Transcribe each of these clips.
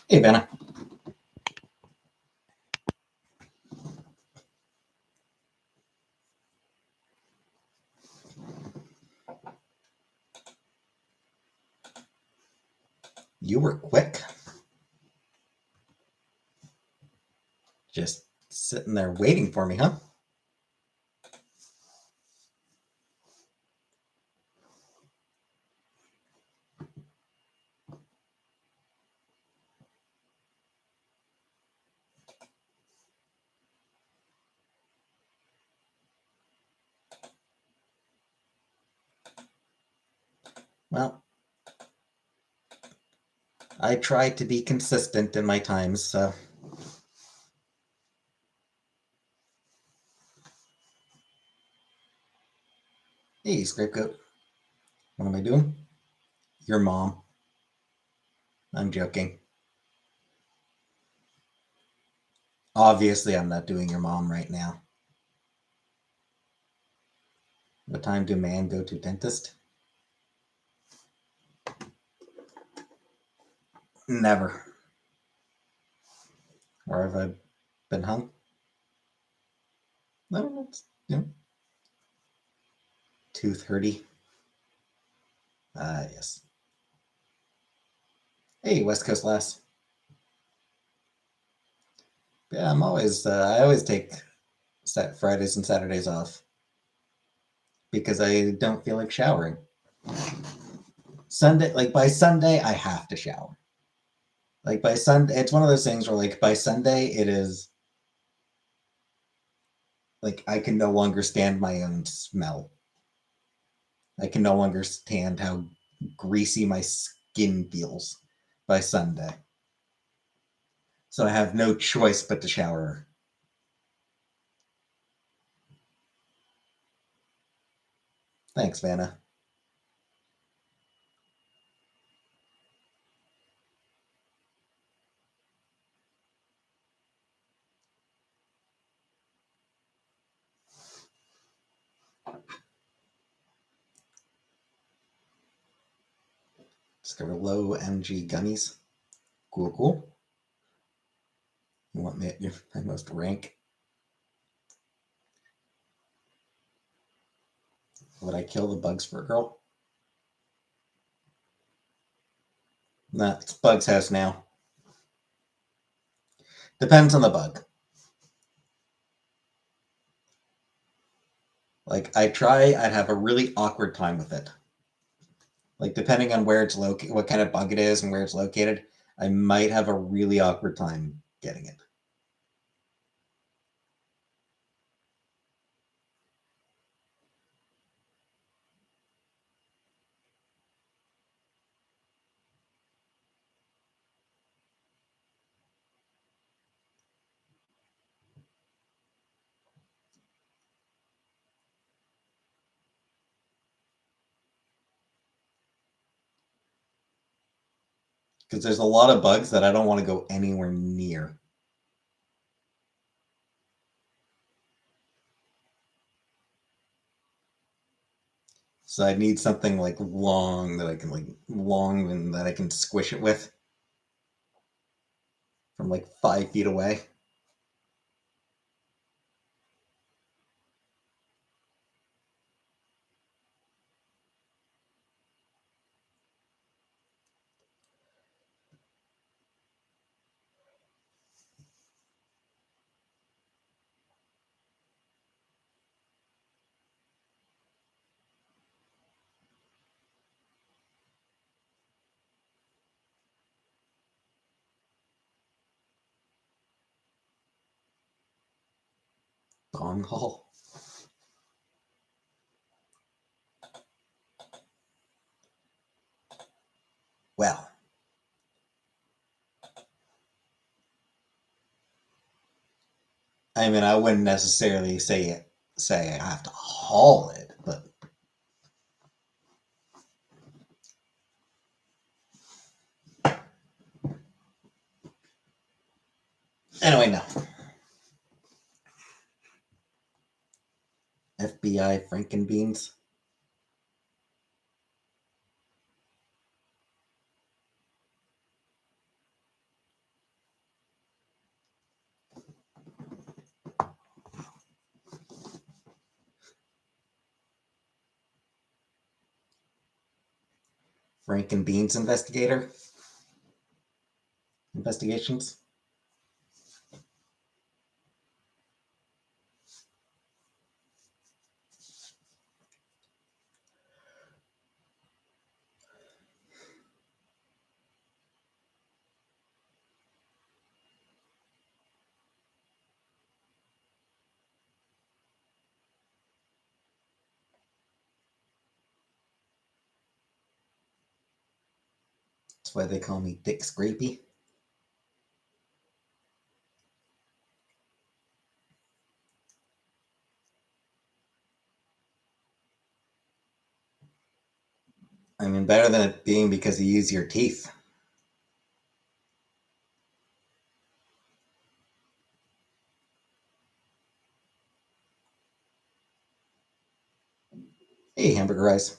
Hey, Vanna. You were quick. Just sitting there waiting for me, huh? Well, I try to be consistent in my times, so. Hey, Scapegoat. What am I doing? Your mom. I'm joking. Obviously, I'm not doing your mom right now. What time do man go to dentist? Never. Or have I been hung? I don't know. You know, 2:30. Yes. Hey, West Coast lass. Yeah, I always take Fridays and Saturdays off because I don't feel like showering. By Sunday, I have to shower. Like by Sunday, it's one of those things where like by Sunday, it is like I can no longer stand my own smell. I can no longer stand how greasy my skin feels by Sunday. So I have no choice but to shower. Thanks, Vanna. Discover low MG gummies. Cool, cool. You want me at my most rank? Would I kill the bugs for a girl? Nah, it's Bug's house now. Depends on the bug. Like I'd have a really awkward time with it. Like depending on where it's located, what kind of bug it is and where it's located, I might have a really awkward time getting it. Because there's a lot of bugs that I don't want to go anywhere near. So I need something like long that I can long and that I can squish it with from like 5 feet away. Gong hall. Well, I mean, I wouldn't necessarily say I have to haul it, but anyway, no. FBI AI Frankenbeans. Frankenbeans investigations. That's why they call me Dick Scrapey. I mean, better than it being because you use your teeth. Hey, hamburger eyes.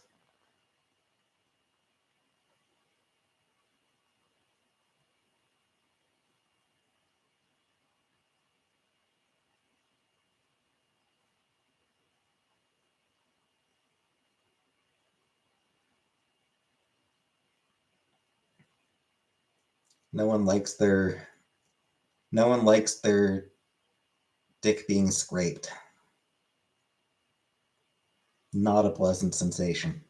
No one likes their dick being scraped. Not a pleasant sensation.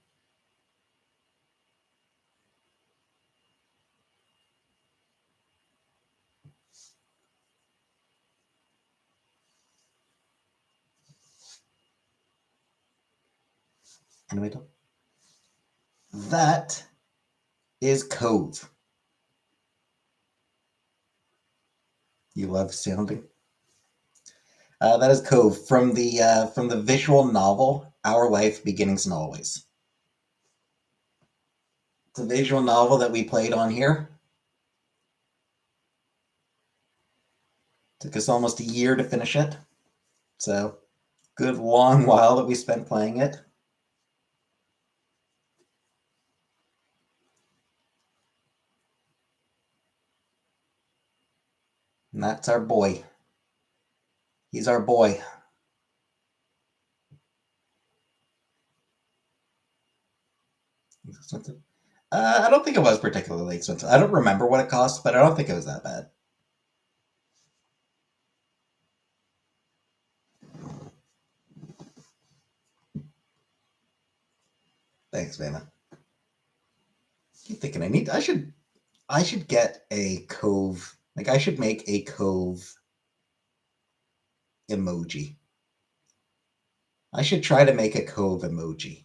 Anyway, that is Cove. You love sounding. That is Cove from the visual novel Our Life Beginnings and Always. It's a visual novel that we played on here. Took us almost a year to finish it. So, good long while that we spent playing it. And that's our boy. He's our boy. I don't think it was particularly expensive. I don't remember what it cost, but I don't think it was that bad. Thanks, Vanna. Keep thinking I should get a Cove. Like I should make a Cove emoji. I should try to make a Cove emoji.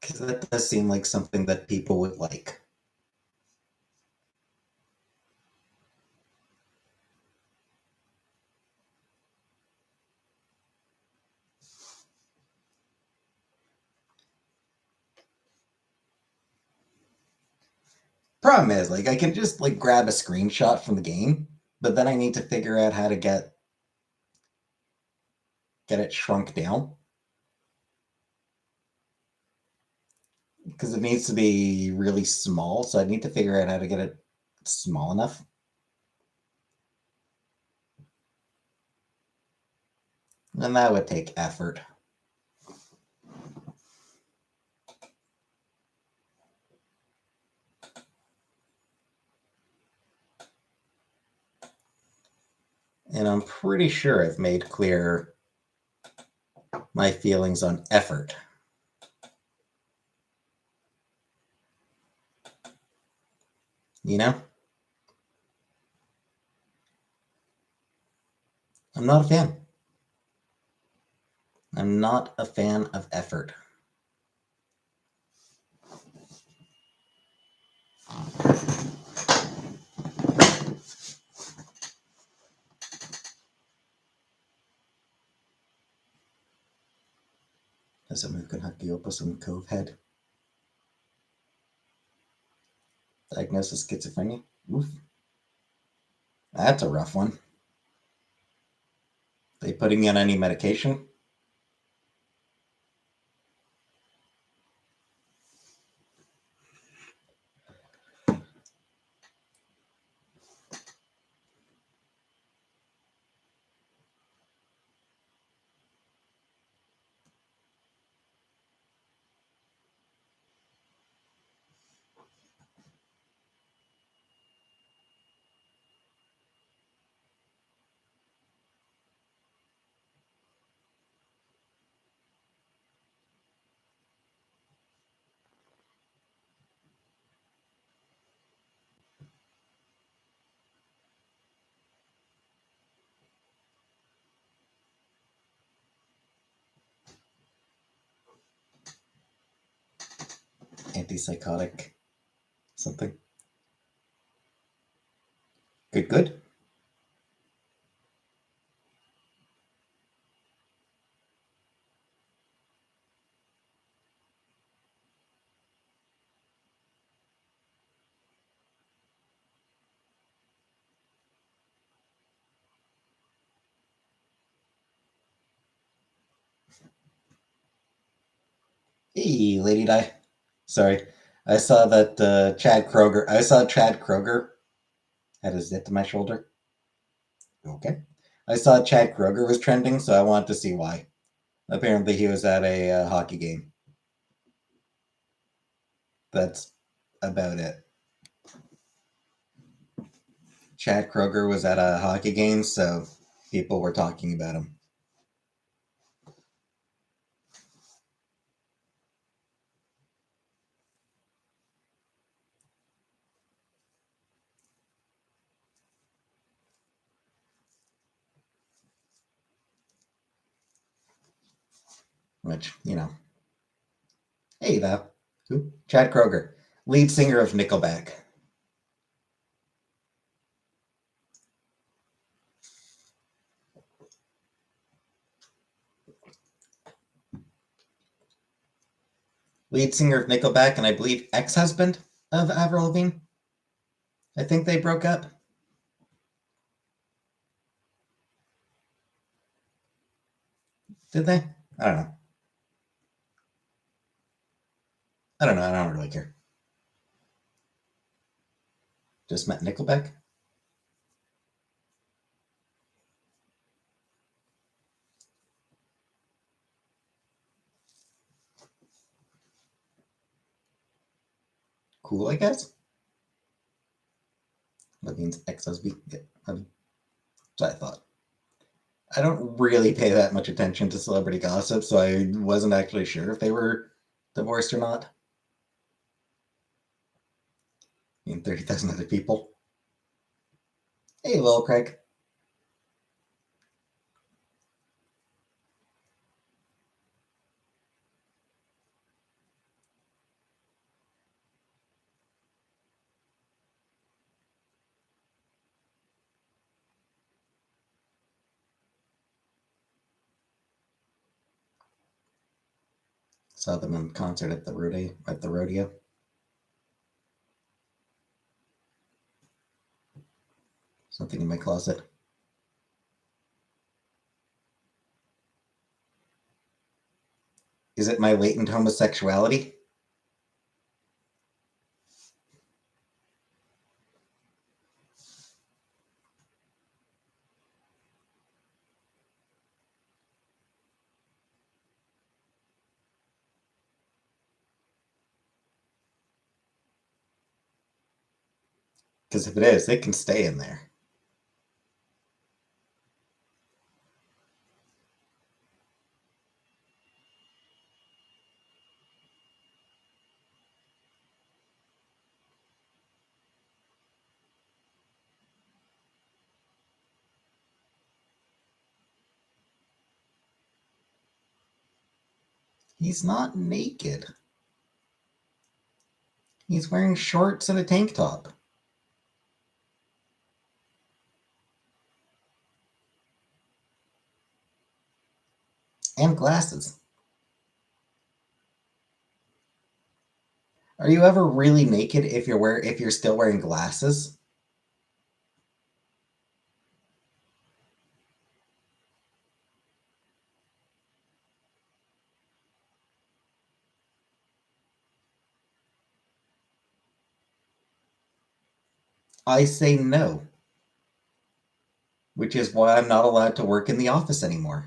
Because that does seem like something that people would like. Problem is, like, I can just like grab a screenshot from the game, but then I need to figure out how to get it shrunk down because it needs to be really small. So I need to figure out how to get it small enough. And that would take effort. And I'm pretty sure I've made clear my feelings on effort. You know? I'm not a fan. I'm not a fan of effort. Does it move can hook you up with some cove head? Diagnosis schizophrenia? Oof. That's a rough one. They putting you on any medication? Antipsychotic something? Good, good. Hey, Lady Di. Sorry. I saw that Chad Kroger had a zit to my shoulder. Okay. I saw Chad Kroger was trending, so I wanted to see why. Apparently, he was at a hockey game. That's about it. Chad Kroger was at a hockey game, so people were talking about him. Which, hey, that. Who? Chad Kroger, lead singer of Nickelback. Lead singer of Nickelback, and I believe ex-husband of Avril Lavigne. I think they broke up. Did they? I don't know. I don't know. I don't really care. Just met Nickelback. Cool, I guess. Lavigne's ex-husband. Yeah, that's what I thought. I don't really pay that much attention to celebrity gossip, so I wasn't actually sure if they were divorced or not. 30,000 other people. Hey, Lil Craig. Saw them in concert at the rodeo. Something in my closet. Is it my latent homosexuality? Because if it is, it can stay in there. He's not naked. He's wearing shorts and a tank top. And glasses. Are you ever really naked if you're still wearing glasses? I say no, which is why I'm not allowed to work in the office anymore.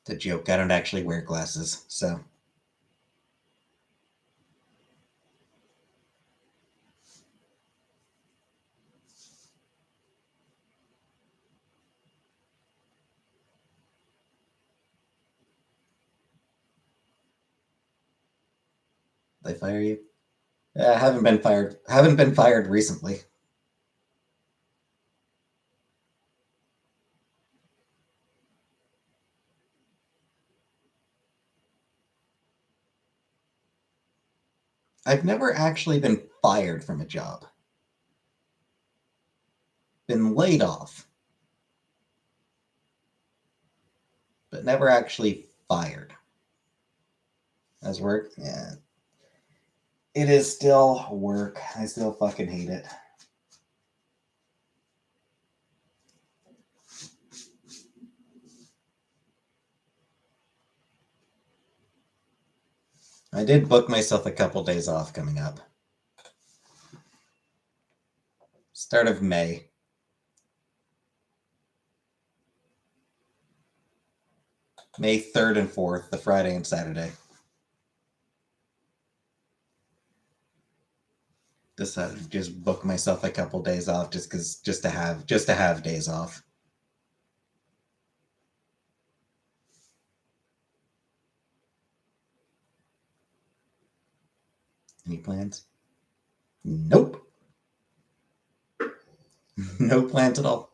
It's a joke. I don't actually wear glasses, so. They fire you? I haven't been fired. Haven't been fired recently. I've never actually been fired from a job. Been laid off, but never actually fired. As work, yeah. It is still work. I still fucking hate it. I did book myself a couple days off coming up. Start of May. May 3rd and 4th, the Friday and Saturday. Decided to just book myself a couple days off just to have days off. Any plans? Nope. No plans at all.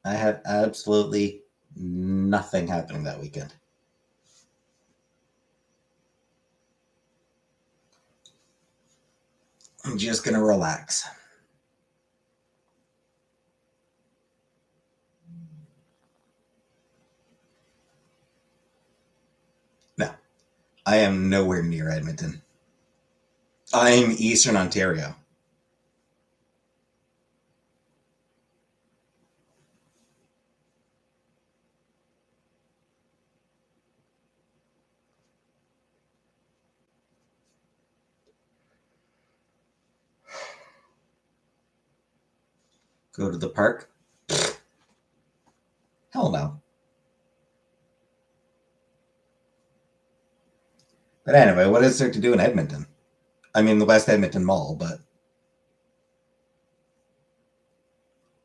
I have absolutely nothing happening that weekend. I'm just gonna relax. No, I am nowhere near Edmonton. I'm Eastern Ontario. Go to the park? Hell no. But anyway, what is there to do in Edmonton? I mean, the West Edmonton Mall, but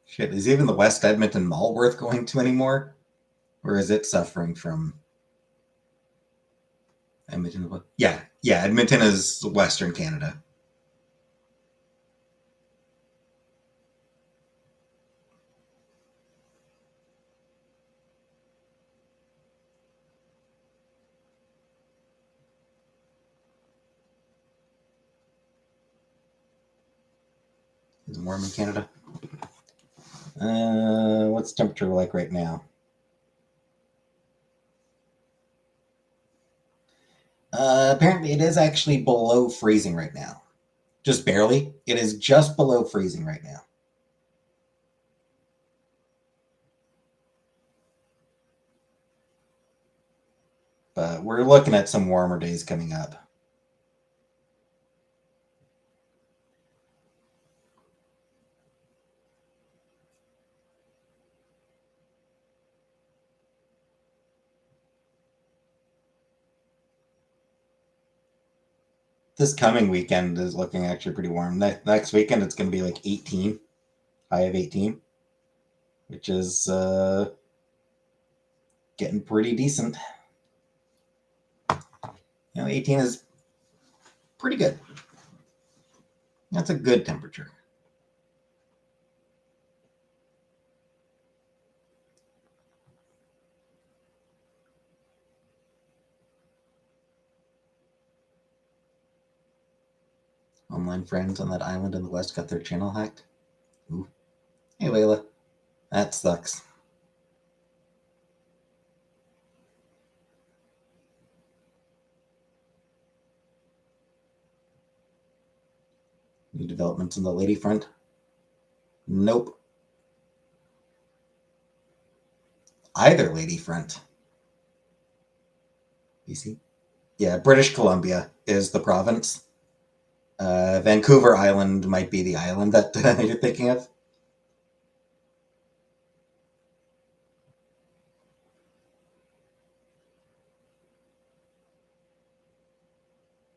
shit, is even the West Edmonton Mall worth going to anymore? Or is it suffering from Edmonton? Yeah, Edmonton is Western Canada. Is it warm in Canada? What's temperature like right now? Apparently, it is actually below freezing right now. Just barely. It is just below freezing right now. But we're looking at some warmer days coming up. This coming weekend is looking actually pretty warm. Next weekend, it's going to be like 18, high of 18, which is getting pretty decent. 18 is pretty good. That's a good temperature. Online friends on that island in the west got their channel hacked. Ooh. Hey, Layla. That sucks. New developments in the lady front? Nope. Either lady front. BC? Yeah, British Columbia is the province. Vancouver Island might be the island that you're thinking of.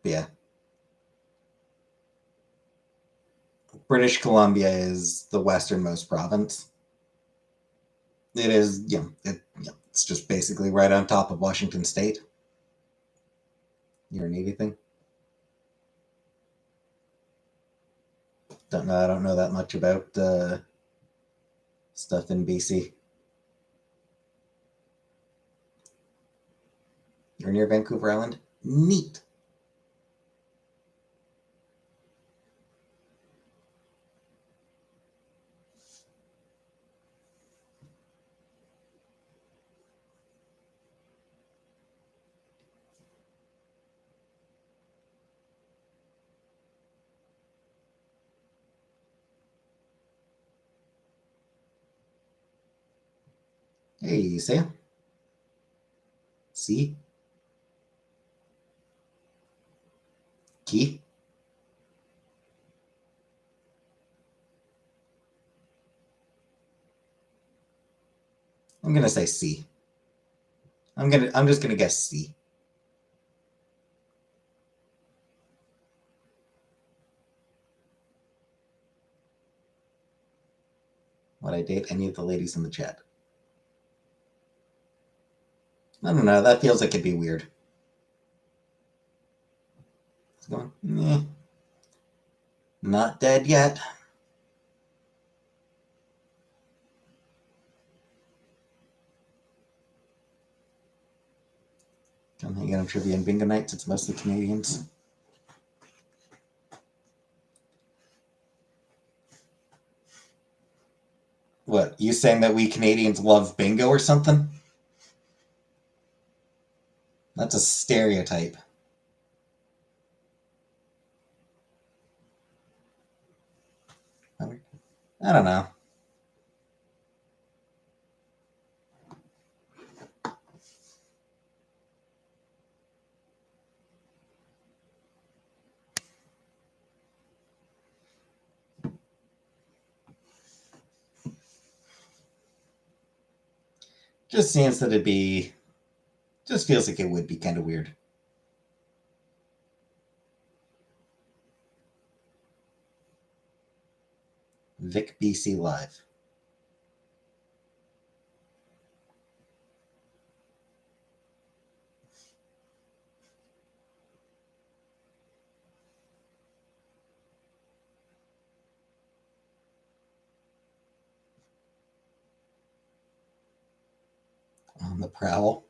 Yeah. British Columbia is the westernmost province. It is, it's just basically right on top of Washington State. You're a Navy thing? Don't know. I don't know that much about stuff in BC. You're near Vancouver Island? Neat. Hey, Sam. See? Key? I'm gonna say C. I'm just gonna guess C. Would I date any of the ladies in the chat? I don't know. That feels like it'd be weird. It's going, not dead yet. Come hang out on trivia and bingo nights. It's mostly Canadians. What, you saying that we Canadians love bingo or something? That's a stereotype. I don't know. Just seems that just feels like it would be kind of weird. Vic BC Live. On the prowl.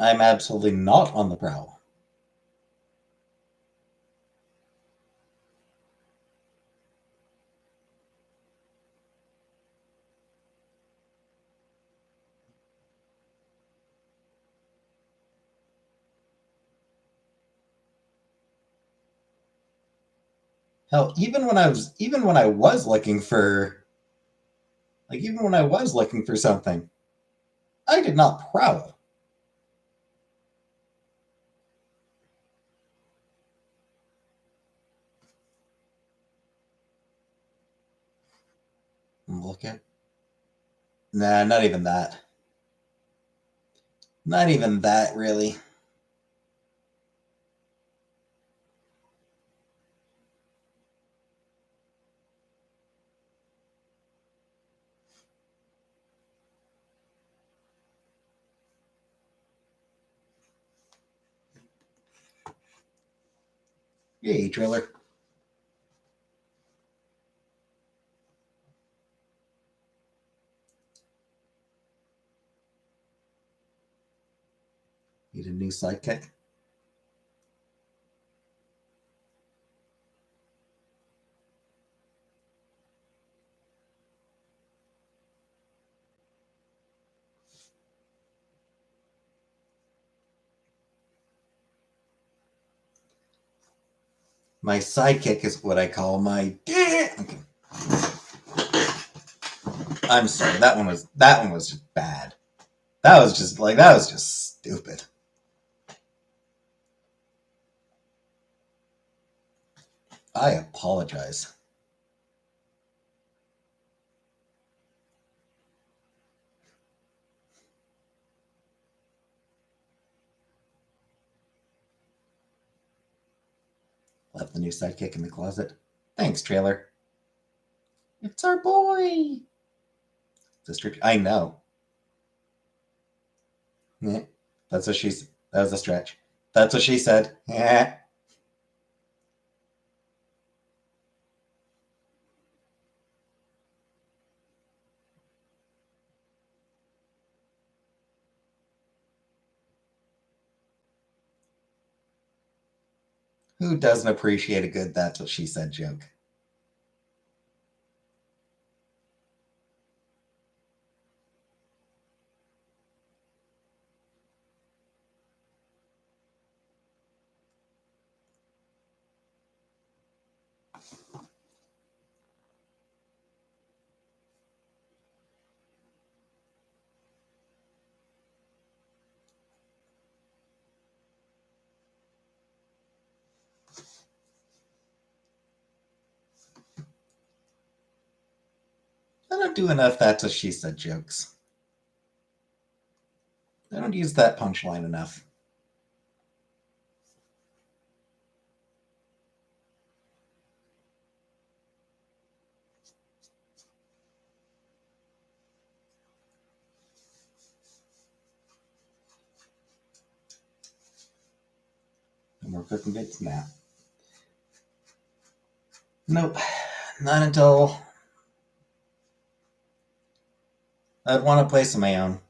I'm absolutely not on the prowl. Hell, even when I was looking for something, I did not prowl. Look at. Nah, not even that. Not even that, really. Yay, trailer. Need a new sidekick. My sidekick is what I call my. Okay. I'm sorry. That one was just bad. That was just stupid. I apologize. Left the new sidekick in the closet. Thanks, trailer. It's our boy. I know. Yeah, that's what she's. That was a stretch. That's what she said. Yeah. Who doesn't appreciate a good "that's what she said" joke? I don't do enough "that's what she said" jokes. I don't use that punchline enough. No more cooking bits? Nah. Nope. Not until I'd want a place of my own.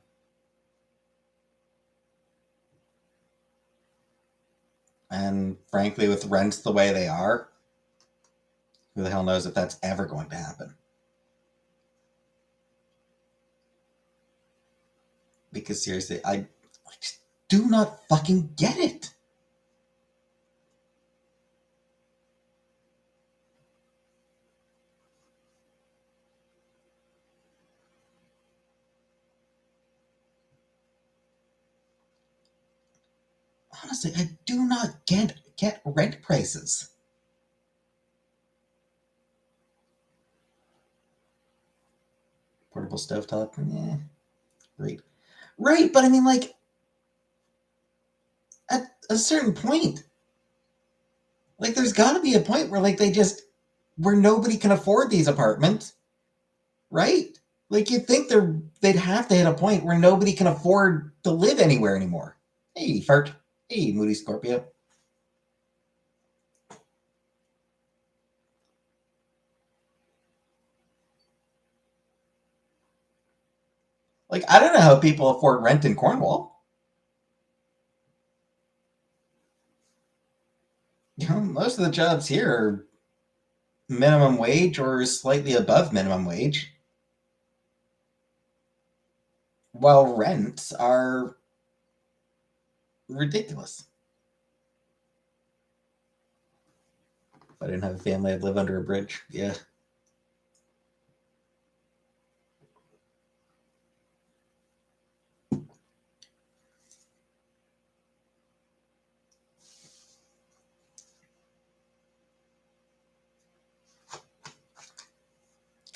And frankly, with rents the way they are, who the hell knows if that's ever going to happen? Because seriously, I just do not fucking get it. Honestly, I do not get rent prices. Portable stovetop, yeah, great. Right, but I mean, like, at a certain point, like, there's got to be a point where, like, where nobody can afford these apartments, right? Like, you'd think they'd have to hit a point where nobody can afford to live anywhere anymore. Hey, Fart. Hey, Moody Scorpio. Like, I don't know how people afford rent in Cornwall. You know, most of the jobs here are minimum wage or slightly above minimum wage, while rents are ridiculous. If I didn't have a family, I'd live under a bridge. Yeah.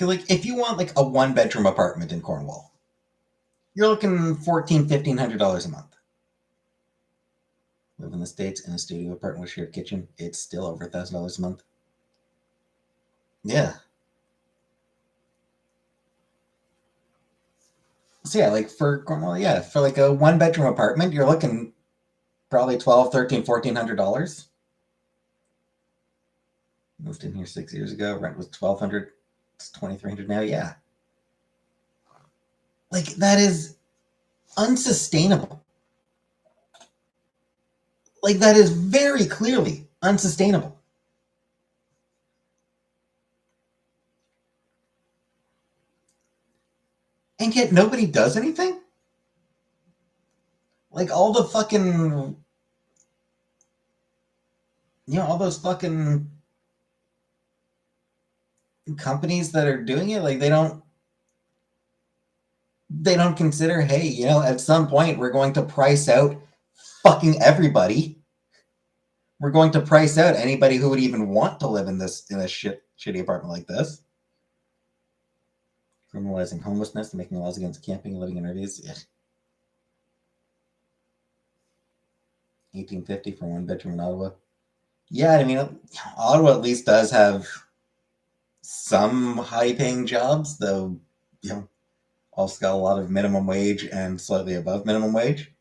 Like, if you want like a one-bedroom apartment in Cornwall, you're looking $1,400-$1,500 a month. Live in the States in a studio apartment with shared kitchen, it's still over $1,000 a month. Yeah. So yeah, like for Cornwall, yeah, for like a one-bedroom apartment, you're looking probably $1,200, $1,300, $1,400. Moved in here 6 years ago. Rent was $1,200. It's $2,300 now. Yeah. Like, that is unsustainable. Like, that is very clearly unsustainable. And yet nobody does anything? Like, all the fucking, all those fucking companies that are doing it, like, they don't consider, hey, at some point we're going to price out fucking everybody. We're going to price out anybody who would even want to live in a shitty apartment like this. Criminalizing homelessness and making laws against camping and living in RVs. Yeah. 1850 for one bedroom in Ottawa. Yeah, I mean, Ottawa at least does have some high-paying jobs, though. Also got a lot of minimum wage and slightly above minimum wage.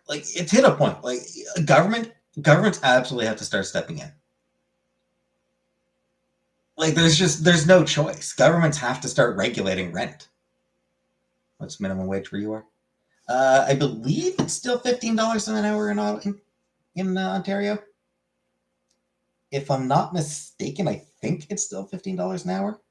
Like, it's hit a point. Like, governments absolutely have to start stepping in. Like, there's no choice. Governments have to start regulating rent. What's minimum wage where you are? I believe it's still $15 an hour in Ontario. If I'm not mistaken, I think it's still $15 an hour.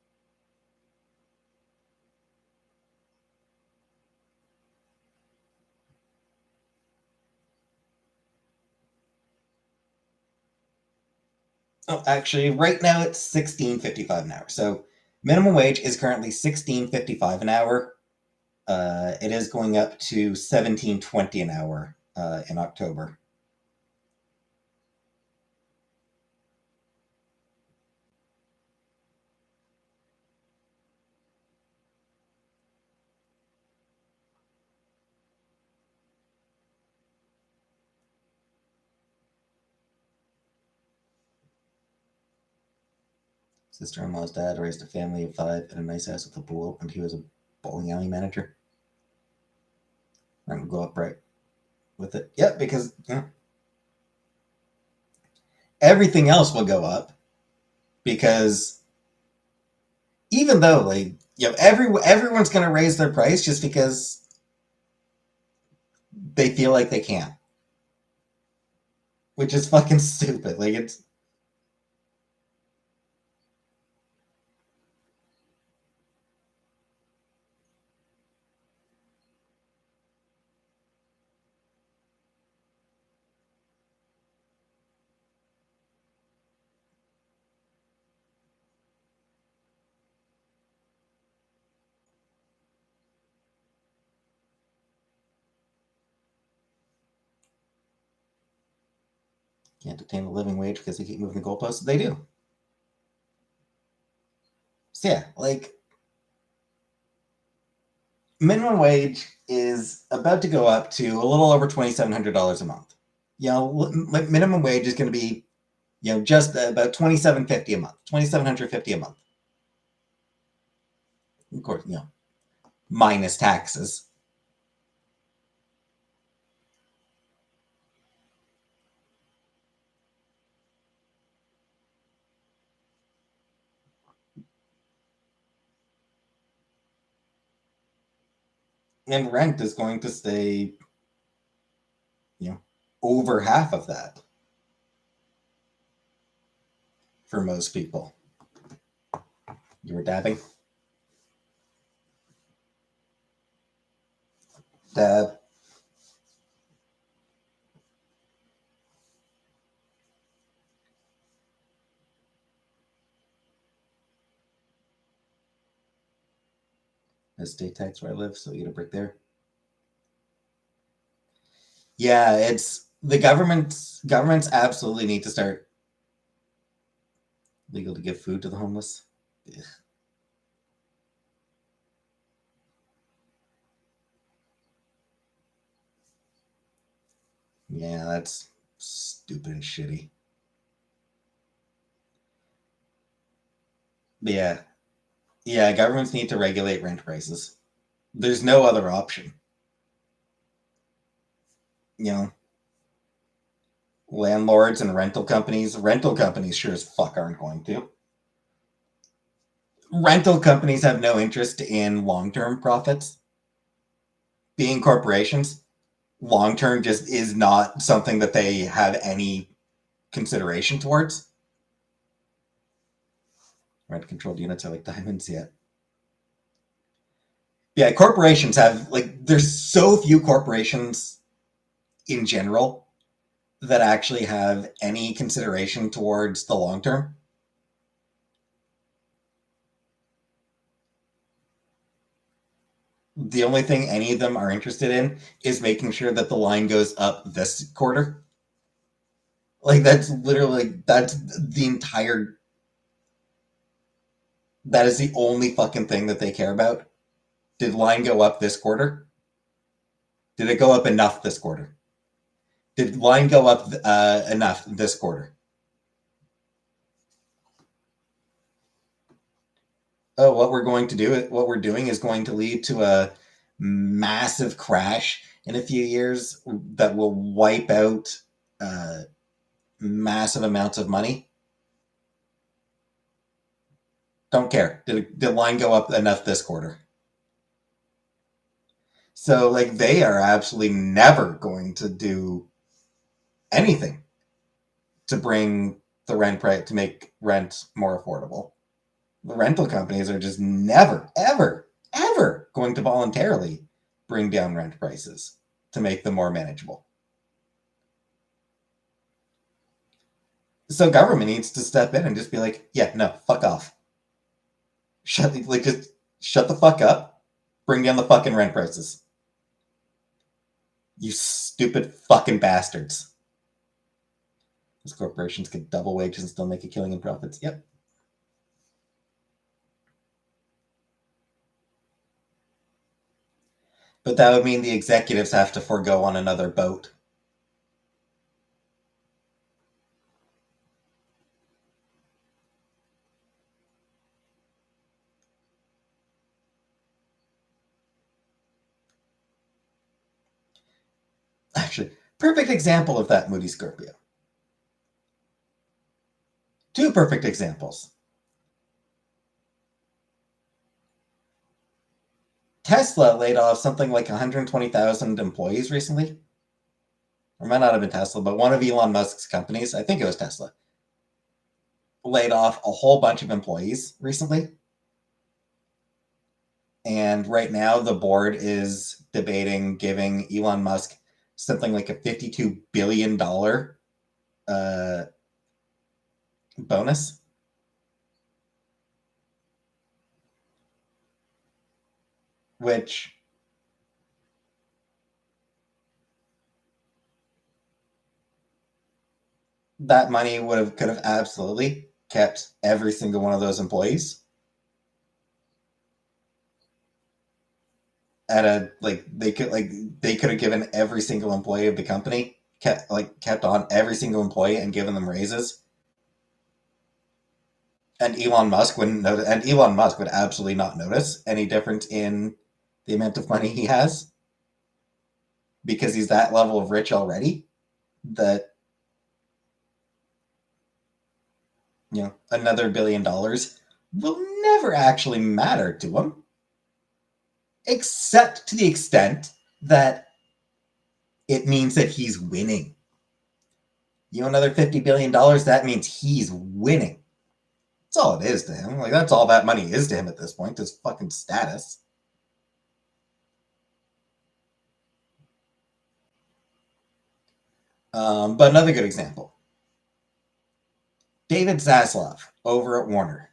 Oh, actually, right now it's $16.55 an hour. So minimum wage is currently $16.55 an hour. It is going up to $17.20 an hour in October. Sister-in-law's dad raised a family of 5 in a nice house with a pool, and he was a bowling alley manager. I'm gonna go up right with it. Yep, because everything else will go up because even though everyone's gonna raise their price just because they feel like they can, which is fucking stupid. Like, it's can't attain the living wage because they keep moving the goalposts. They do. So yeah, like, minimum wage is about to go up to a little over $2,700 a month. Minimum wage is going to be, just about $2,750 a month, $2,750 a month. Of course, minus taxes. And rent is going to stay, over half of that for most people. You were dabbing? Dab. Estate tax where I live, so you get a brick there. Yeah, it's the governments absolutely need to start Legal to give food to the homeless. Ugh. Yeah, that's stupid and shitty. But yeah, governments need to regulate rent prices. There's no other option. You know, landlords and rental companies sure as fuck aren't going to. Rental companies have no interest in long term profits. Being corporations, long term just is not something that they have any consideration towards. Rent controlled units are like diamonds, yeah. Yeah, corporations have, like, there's so few corporations in general that actually have any consideration towards the long term. The only thing any of them are interested in is making sure that the line goes up this quarter. Like, that's literally, that's the entire, that is the only fucking thing that they care about. Did line go up this quarter? Did it go up enough this quarter? Did line go up enough this quarter? Oh, what we're doing is going to lead to a massive crash in a few years that will wipe out uh, massive amounts of money. Don't care. Did line go up enough this quarter? So, like, they are absolutely never going to do anything to bring the rent price to make rent more affordable. The rental companies are just never, ever, ever going to voluntarily bring down rent prices to make them more manageable. So government needs to step in and just be like, yeah, no, fuck off. Just shut the fuck up. Bring down the fucking rent prices. You stupid fucking bastards. Those corporations could double wages and still make a killing in profits. Yep. But that would mean the executives have to forego on another boat. Actually, perfect example of that, Moody Scorpio. Two perfect examples. Tesla laid off something like 120,000 employees recently. Or might not have been Tesla, but one of Elon Musk's companies, I think it was Tesla, laid off a whole bunch of employees recently. And right now, the board is debating giving Elon Musk something like a $52 billion bonus. Which that money could have absolutely kept every single one of those employees at a, like, they could have given every single employee of the company kept on every single employee and given them raises. And Elon Musk wouldn't notice, and Elon Musk would absolutely not notice any difference in the amount of money he has because he's that level of rich already that, another $1 billion will never actually matter to him, except to the extent that it means that he's winning. Another $50 billion, that means he's winning. That's all it is to him. Like, that's all that money is to him at this point, his fucking status. But another good example, David Zaslav over at Warner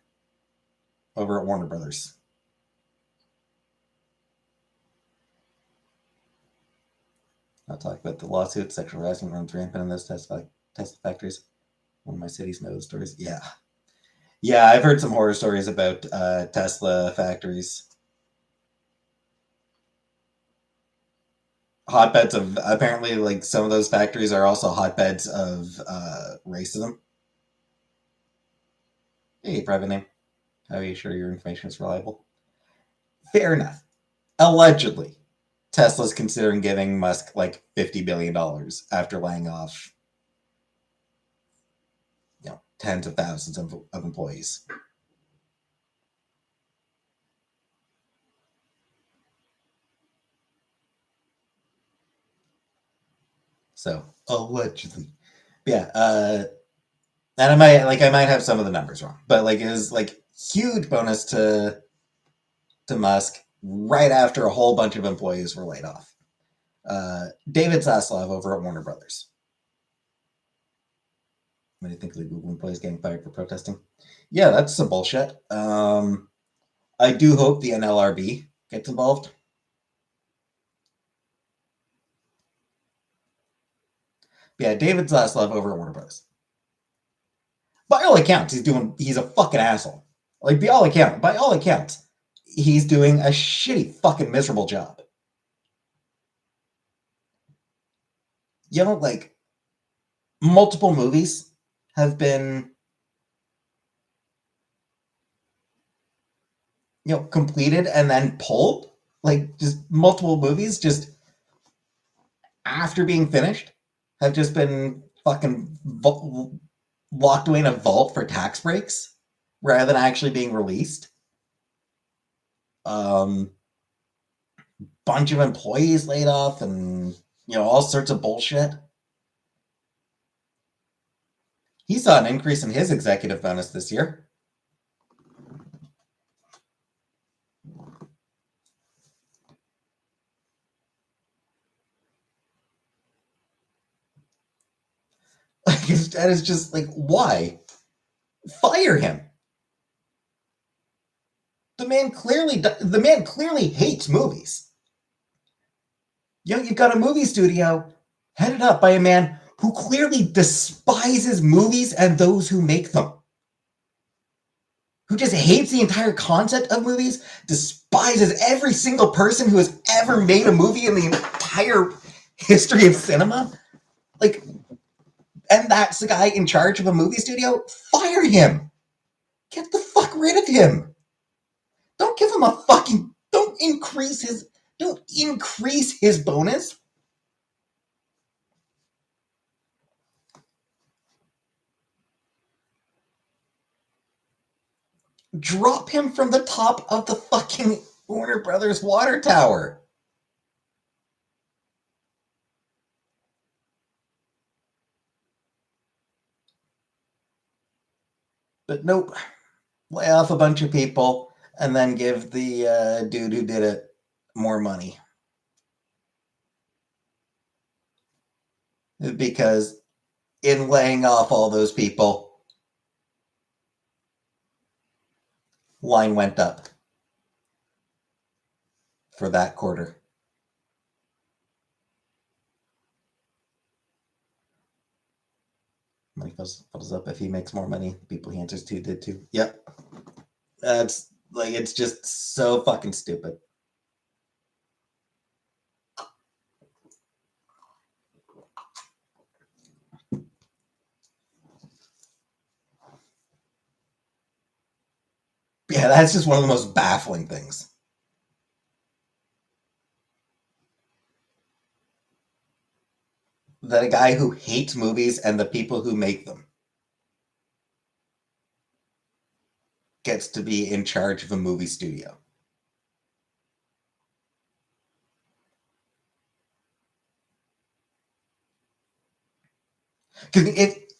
Brothers. I'll talk about the lawsuit. Sexual harassment runs rampant in those Tesla factories. One of my cities knows stories. Yeah. Yeah, I've heard some horror stories about Tesla factories. Hotbeds of apparently, like some of those factories are also hotbeds of racism. Hey, private name. How are you sure your information is reliable? Fair enough. Allegedly, Tesla's considering giving Musk like $50 billion after laying off, tens of thousands of employees. So allegedly, yeah. And I might have some of the numbers wrong, but like it was like huge bonus to Musk right after a whole bunch of employees were laid off. David Zaslav over at Warner Brothers. What do you think of the Google employees getting fired for protesting? Yeah, that's some bullshit. I do hope the NLRB gets involved. Yeah, David Zaslav over at Warner Brothers. By all accounts, he's a fucking asshole. Like by all accounts, he's doing a shitty fucking miserable job. Like multiple movies have been completed and then pulled. Like just multiple movies just after being finished have just been fucking locked away in a vault for tax breaks rather than actually being released. Um, bunch of employees laid off and all sorts of bullshit. He saw an increase in his executive bonus this year. Like, that is just like, why? Fire him. The man clearly hates movies. You've got a movie studio headed up by a man who clearly despises movies and those who make them. Who just hates the entire concept of movies, despises every single person who has ever made a movie in the entire history of cinema. Like, and that's the guy in charge of a movie studio? Fire him. Get the fuck rid of him. Don't give him a fucking don't increase his bonus. Drop him from the top of the fucking Warner Brothers water tower. But nope. Lay off a bunch of people and then give the dude who did it more money. Because in laying off all those people, line went up for that quarter. Money goes up if he makes more money. People he answers to did too. Yep. That's like it's just so fucking stupid. Yeah, that's just one of the most baffling things. That a guy who hates movies and the people who make them gets to be in charge of a movie studio. Because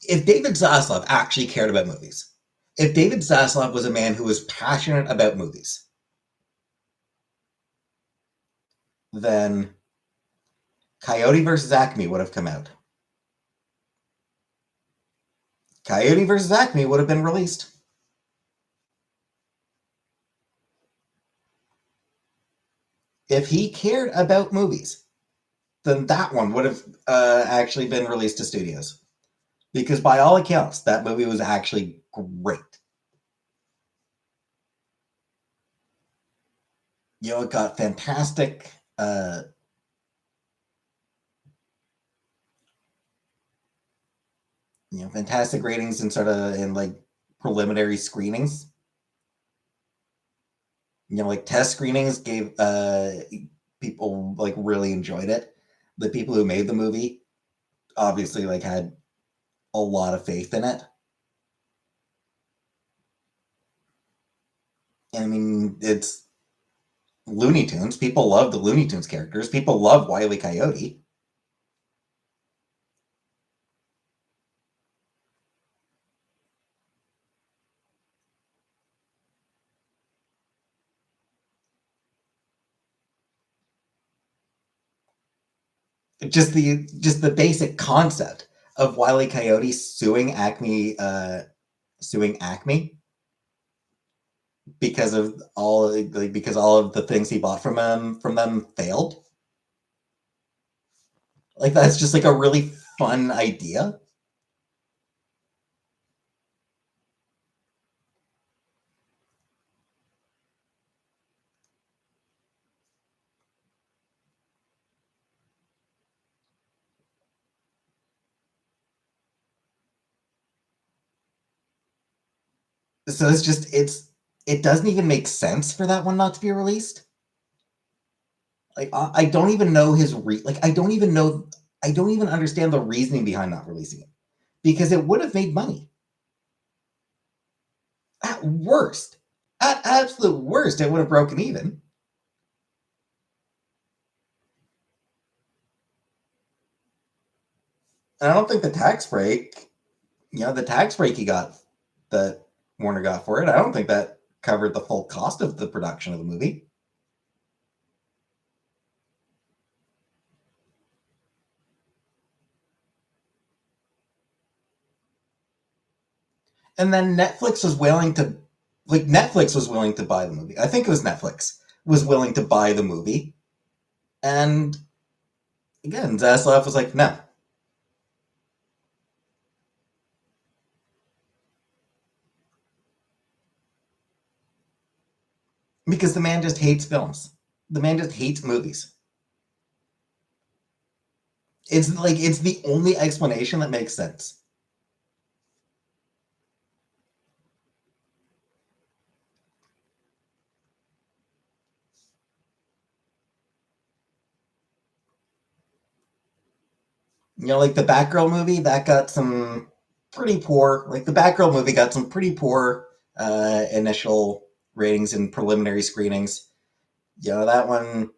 if David Zaslav actually cared about movies, if David Zaslav was a man who was passionate about movies, then Coyote versus Acme would have come out. Coyote versus Acme would have been released. If he cared about movies, then that one would have actually been released to studios. Because by all accounts, that movie was actually great. It got fantastic fantastic ratings and sort of in like preliminary screenings. Like test screenings gave people like really enjoyed it. The people who made the movie obviously like had a lot of faith in it. I mean, it's Looney Tunes. People love the Looney Tunes characters. People love Wile E. Coyote. Just the basic concept of Wile E. Coyote suing Acme because all of the things he bought from them failed. Like that's just like a really fun idea. So it doesn't even make sense for that one not to be released. Like I don't even know I don't even understand the reasoning behind not releasing it because it would have made money. At worst, at absolute worst, it would have broken even. And I don't think the tax break he got that Warner got for it, I don't think that covered the full cost of the production of the movie. And then Netflix was willing to buy the movie. I think it was Netflix was willing to buy the movie. And again, Zaslav was like, no. Because the man just hates films. The man just hates movies. It's the only explanation that makes sense. Like the Batgirl movie, that got some pretty poor. Like the Batgirl movie got some pretty poor initial ratings in preliminary screenings. That one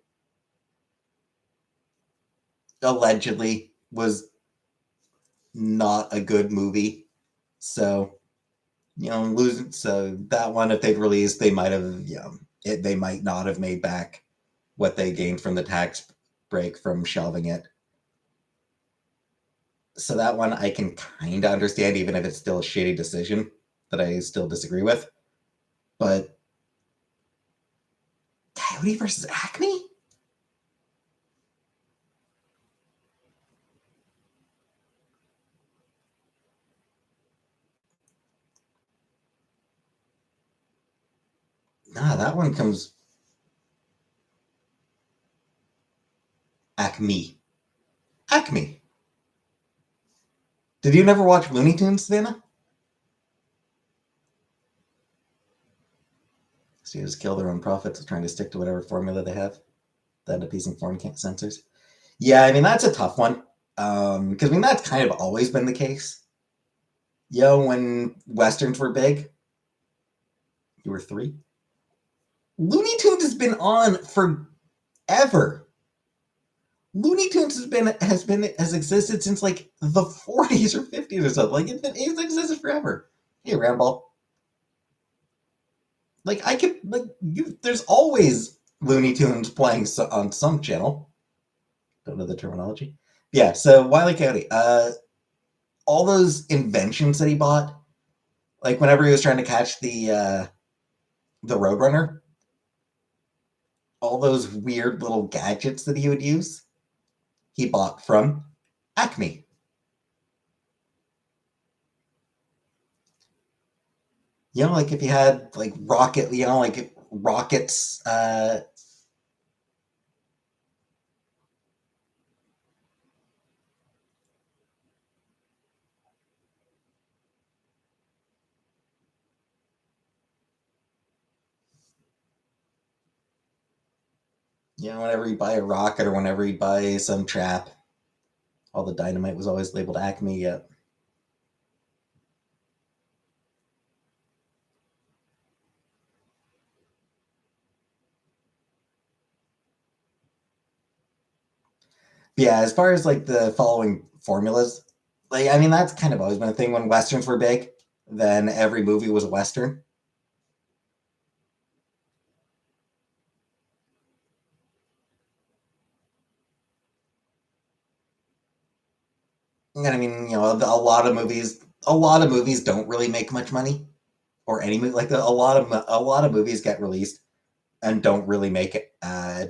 allegedly was not a good movie. So, losing. So that one, if they'd released, they might have, they might not have made back what they gained from the tax break from shelving it. So that one I can kind of understand, even if it's still a shitty decision that I still disagree with. But Coyote versus Acme? Nah, that one comes Acme. Acme. Did you never watch Looney Tunes, Savannah? Studios kill their own profits trying to stick to whatever formula they have that appeasing foreign censors. Yeah, I mean that's a tough one because I mean that's kind of always been the case. When westerns were big, you were three. Looney Tunes has been on forever. Looney Tunes has existed since like the 40s or 50s or something. Like it's existed forever. Hey, Ramball. Like I could like you. There's always Looney Tunes playing on some channel. Don't know the terminology. Yeah. So Wile E. Coyote. All those inventions that he bought, like whenever he was trying to catch the Roadrunner, all those weird little gadgets that he would use, he bought from Acme. Like if you had like rockets, whenever you buy a rocket or whenever you buy some trap, all the dynamite was always labeled Acme. Yep. Yeah, as far as like the following formulas, like I mean that's kind of always been a thing when westerns were big. Then every movie was a western. And I mean, a lot of movies don't really make much money, or any movie. Like a lot of movies get released and don't really make it.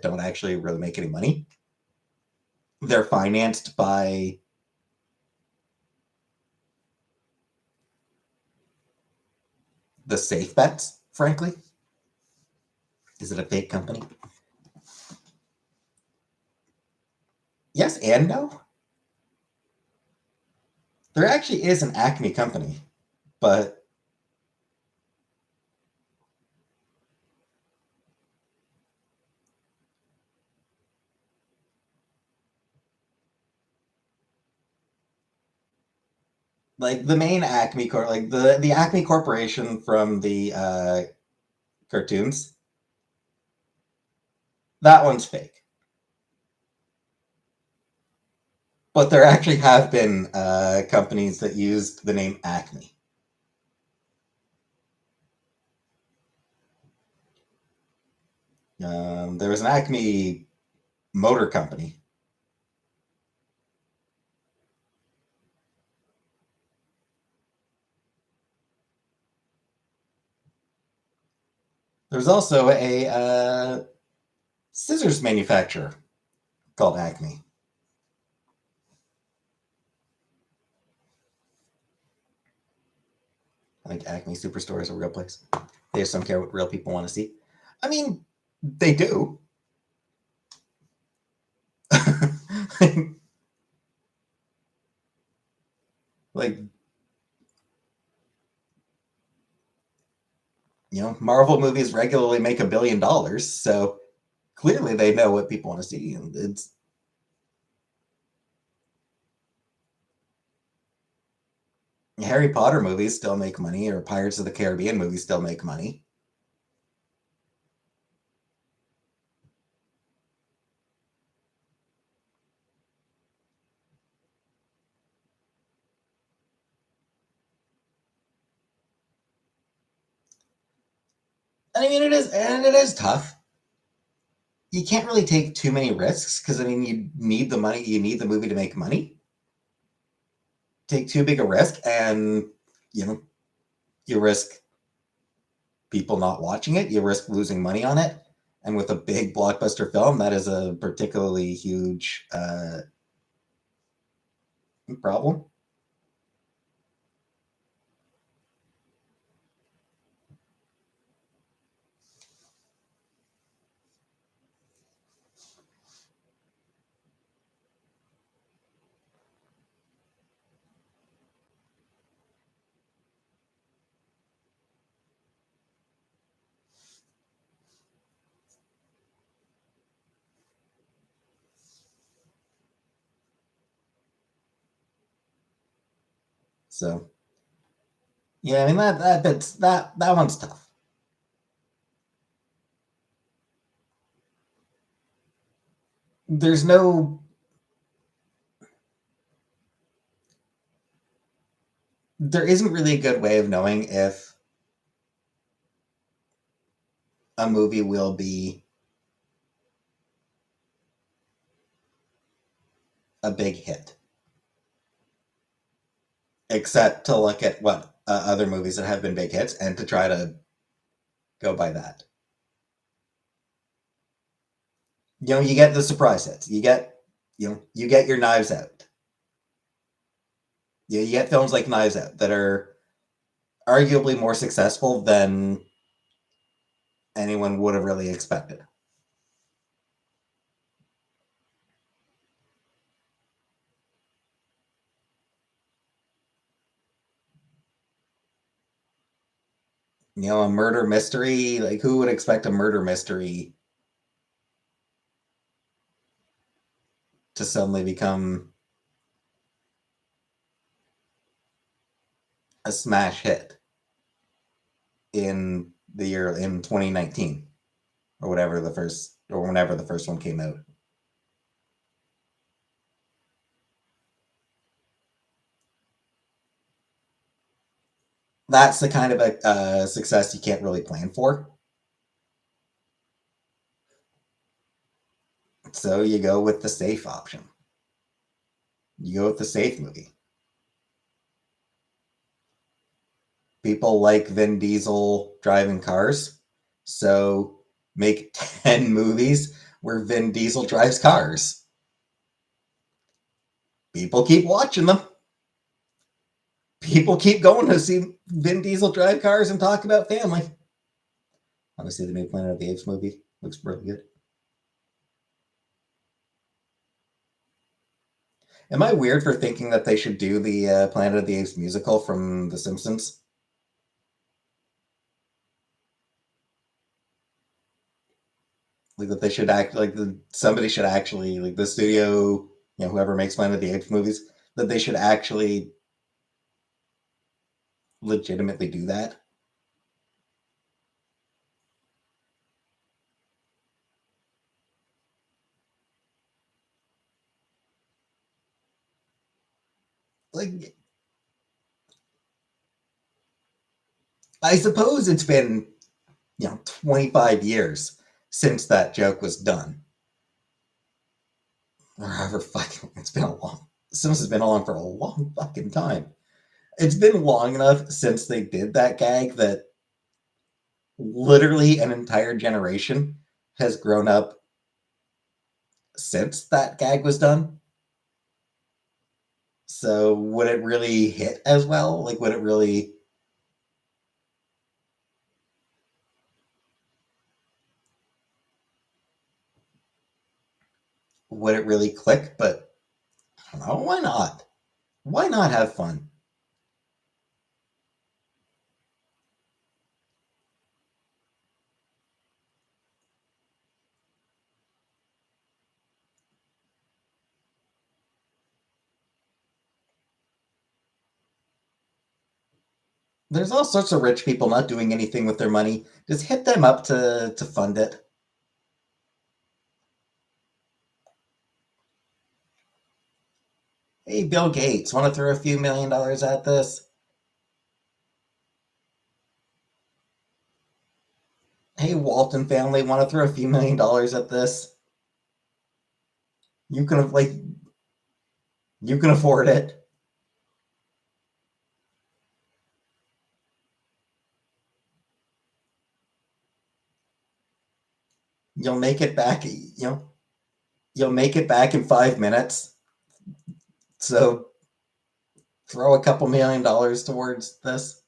Don't actually really make any money. They're financed by the safe bets. Frankly, is it a fake company? Yes and no. There actually is an Acme company, but like the main like the Acme Corporation from the cartoons, that one's fake. But there actually have been companies that used the name Acme. There was an Acme motor company. There's also a scissors manufacturer called Acme. I think Acme Superstore is a real place. They just don't care what real people want to see. I mean, they do. Like, Marvel movies regularly make $1 billion, so clearly they know what people want to see. And it's Harry Potter movies still make money, or Pirates of the Caribbean movies still make money. And I mean, it is tough. You can't really take too many risks because I mean, you need the money, you need the movie to make money. Take too big a risk, and you know, you risk people not watching it. You risk losing money on it. And with a big blockbuster film, that is a particularly huge problem. So yeah, I mean that one's tough. There's no there isn't really a good way of knowing if a movie will be a big hit, except to look at what other movies that have been big hits and to try to go by that. You get the surprise hits. You get your Knives Out. You get films like Knives Out that are arguably more successful than anyone would have really expected. A murder mystery, like who would expect a murder mystery to suddenly become a smash hit in the year in 2019 or whatever the first or whenever the first one came out. That's the kind of a success you can't really plan for. So you go with the safe option. You go with the safe movie. People like Vin Diesel driving cars, so make 10 movies where Vin Diesel drives cars. People keep watching them. People keep going to see Vin Diesel drive cars and talk about family. Obviously, the new Planet of the Apes movie looks really good. Am I weird for thinking that they should do the Planet of the Apes musical from The Simpsons? Like that they should act like somebody should actually like the studio, whoever makes Planet of the Apes movies, that they should actually legitimately do that. Like, I suppose it's been 25 years since that joke was done, or however fucking it's been a long. Since it's been on for a long fucking time. It's been long enough since they did that gag that literally an entire generation has grown up since that gag was done. So would it really hit as well? Like, would it really click? But I don't know, why not? Why not have fun? There's all sorts of rich people not doing anything with their money. Just hit them up to fund it. Hey, Bill Gates, want to throw a few $1 million at this? Hey, Walton family, want to throw a few $1 million at this? You can like you can afford it. You'll make it back. You'll make it back in 5 minutes. So throw a couple $1 million towards this.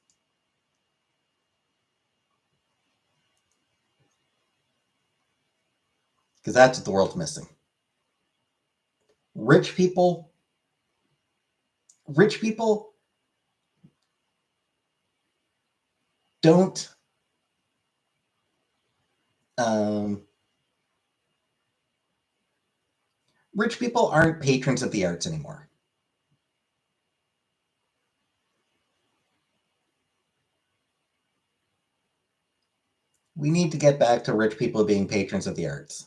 Because that's what the world's missing. Rich people, rich people don't um, rich people aren't patrons of the arts anymore. We need to get back to rich people being patrons of the arts.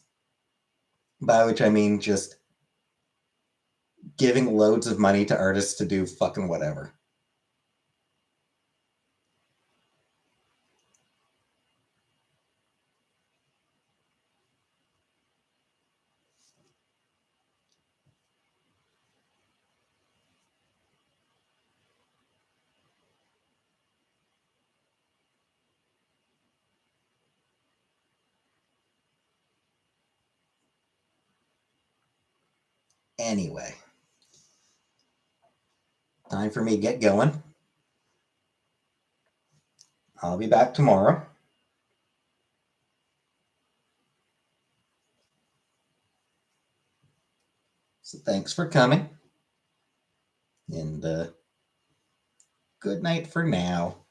By which I mean just giving loads of money to artists to do fucking whatever. Anyway, time for me to get going. I'll be back tomorrow. So thanks for coming. And good night for now.